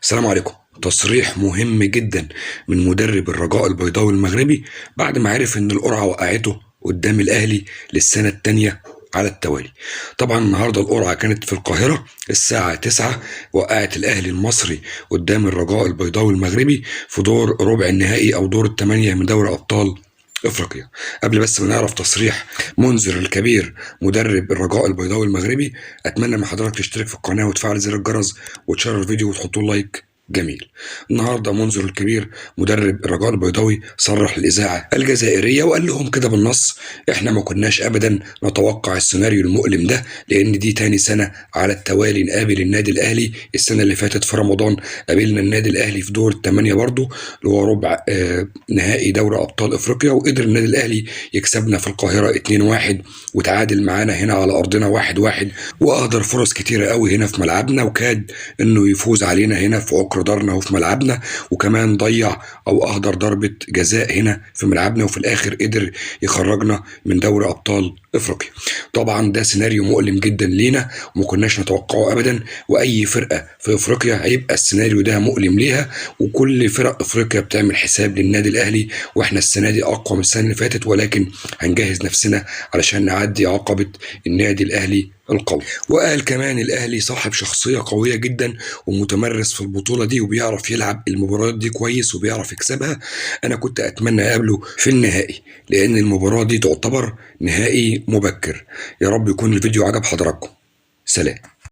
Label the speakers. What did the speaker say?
Speaker 1: السلام عليكم. تصريح مهم جدا من مدرب الرجاء البيضاوي المغربي بعد ما عرف ان القرعه وقعته قدام الاهلي للسنه الثانيه على التوالي. طبعا النهارده القرعه كانت في القاهره الساعه 9، وقعت الاهلي المصري قدام الرجاء البيضاوي المغربي في دور ربع النهائي او دور الثمانيه من دوري ابطال افريقيا. قبل بس ما نعرف تصريح منذر الكبير مدرب الرجاء البيضاوي المغربي، اتمنى من حضرتك تشترك في القناه وتفعل زر الجرس وتشير الفيديو وتحطوا لايك جميل. النهارده منذر الكبير مدرب الرجاء البيضاوي صرح الاذاعه الجزائريه وقال لهم كده بالنص: احنا ما كناش ابدا نتوقع السيناريو المؤلم ده، لان دي تاني سنه على التوالي نقابل النادي الاهلي. السنه اللي فاتت في رمضان قابلنا النادي الاهلي في دور الثمانيه برضه، اللي هو ربع نهائي دوري ابطال افريقيا، وقدر النادي الاهلي يكسبنا في القاهره 2-1 وتعادل معانا هنا على ارضنا 1-1، واهدر فرص كتيره قوي هنا في ملعبنا، وكاد انه يفوز علينا هنا في عقر دارنا وفي ملعبنا، وكمان ضيع او اهدر ضربه جزاء هنا في ملعبنا، وفي الاخر قدر يخرجنا من دوري ابطال افريقيا. طبعا ده سيناريو مؤلم جدا لينا وما كناش نتوقعه ابدا، واي فرقه في افريقيا هيبقى السيناريو ده مؤلم ليها، وكل فرق افريقيا بتعمل حساب للنادي الاهلي، واحنا السنه دي اقوى من السنه اللي فاتت، ولكن هنجهز نفسنا علشان نعدي عقبه النادي الاهلي القوي. وقال كمان الاهلي صاحب شخصيه قويه جدا ومتمرس في البطوله دي وبيعرف يلعب المباريات دي كويس وبيعرف يكسبها. انا كنت اتمنى اقابله في النهائي، لان المباراه دي تعتبر نهائي مبكر. يا رب يكون الفيديو عجب حضراتكم. سلام.